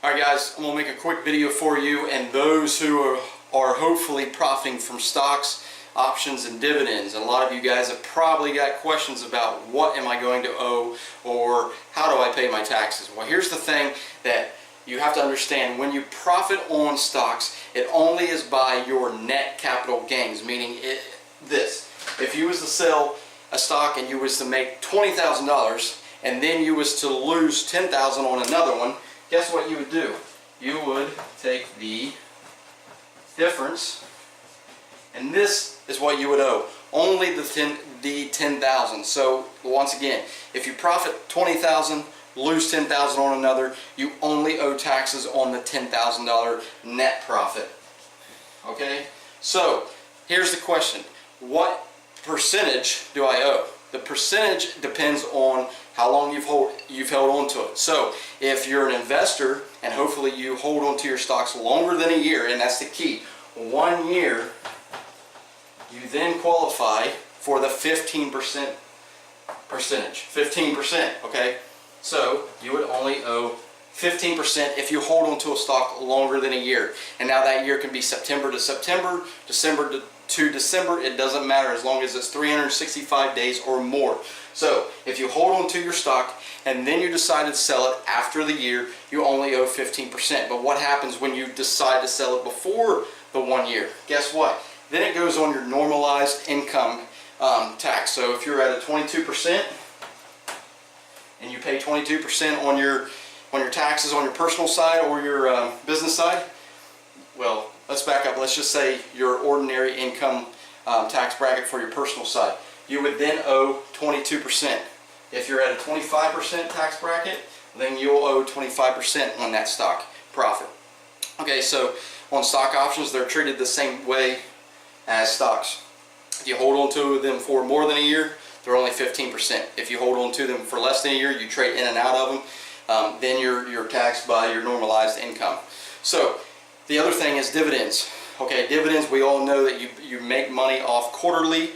Alright guys, I'm going to make a quick video for you and those who are hopefully profiting from stocks, options, and dividends. And a lot of you guys have probably got questions about what am I going to owe or how do I pay my taxes. Well, here's the thing that you have to understand. When you profit on stocks, it only is by your net capital gains, meaning this. If you was to sell a stock and you was to make $20,000 and then you was to lose $10,000 on another one, guess what you would do? You would take the difference, and this is what you would owe. Only the $10,000. So once again, if you profit $20,000, lose $10,000 on another, you only owe taxes on the $10,000 net profit. Okay? So here's the question: what percentage do I owe? The percentage depends on how long you've held on to it. So if you're an investor and hopefully you hold on to your stocks longer than a year, and that's the key, 1 year, you then qualify for the 15% percentage. 15%, okay? So you would only owe 15% if you hold on to a stock longer than a year. And now that year can be September to September, December to December. It doesn't matter as long as it's 365 days or more. So if you hold on to your stock and then you decide to sell it after the year, you only owe 15%. But what happens when you decide to sell it before the 1 year? Guess what? Then it goes on your normalized income tax. So if you're at a 22% and you pay 22% on your taxes on your personal side or your business side, well, let's back up. Let's just say your ordinary income tax bracket for your personal side. You would then owe 22%. If you're at a 25% tax bracket, then you'll owe 25% on that stock profit. Okay, so on stock options, they're treated the same way as stocks. If you hold on to them for more than a year, they're only 15%. If you hold on to them for less than a year, you trade in and out of them, then you're taxed by your normalized income. So the other thing is dividends. Okay, dividends, we all know that you make money off quarterly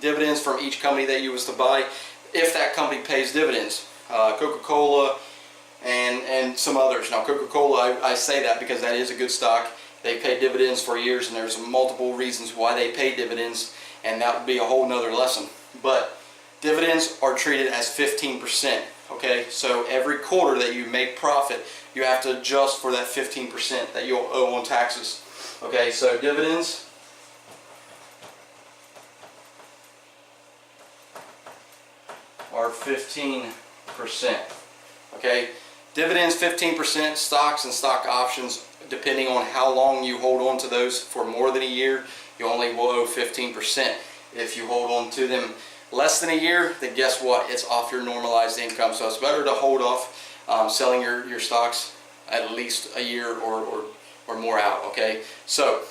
dividends from each company that you was to buy, if that company pays dividends. Coca-Cola and some others. Now Coca-Cola, I say that because that is a good stock. They pay dividends for years, and there's multiple reasons why they pay dividends, and that would be a whole nother lesson. But dividends are treated as 15%. Okay, so every quarter that you make profit, you have to adjust for that 15% that you'll owe on taxes. Okay, so dividends are 15%. Okay, dividends 15%, stocks and stock options, depending on how long you hold on to those for more than a year, you only will owe 15%. If you hold on to them less than a year, then guess what? It's off your normalized income. So it's better to hold off selling your stocks at least a year or more out. Okay, so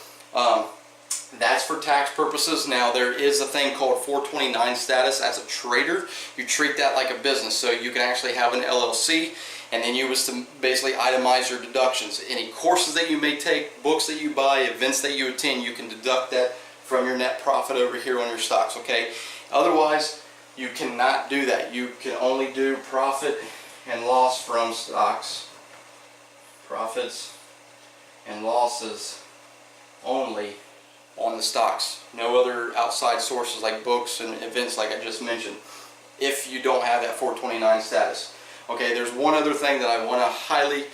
that's for tax purposes. Now there is a thing called 429 status. As a trader, you treat that like a business. So you can actually have an LLC, and then you was to basically itemize your deductions. Any courses that you may take, books that you buy, events that you attend, you can deduct that from your net profit over here on your stocks. Okay, otherwise you cannot do that. You can only do profit and loss from stocks. Profits and losses only on the stocks. No other outside sources like books and events like I just mentioned, if you don't have that 429 status. Okay, there's one other thing that I want to highly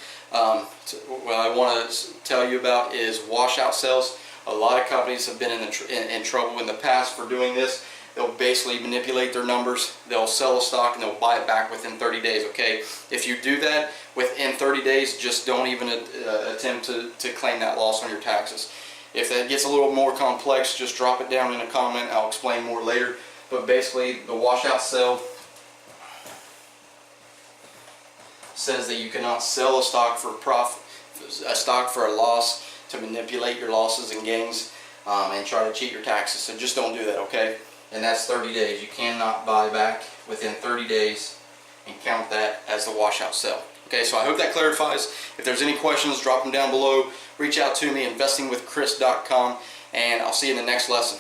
tell you about is washout sales. A lot of companies have been in trouble in the past for doing this. They'll basically manipulate their numbers. They'll sell a stock and they'll buy it back within 30 days. Okay, if you do that within 30 days, just don't even attempt to claim that loss on your taxes. If that gets a little more complex, just drop it down in a comment. I'll explain more later. But basically, the washout sale says that you cannot sell a stock for profit, a stock for a loss, to manipulate your losses and gains and try to cheat your taxes. So just don't do that, okay? And that's 30 days. You cannot buy back within 30 days and count that as the washout sale. Okay, so I hope that clarifies. If there's any questions, drop them down below. Reach out to me, investingwithchris.com, and I'll see you in the next lesson.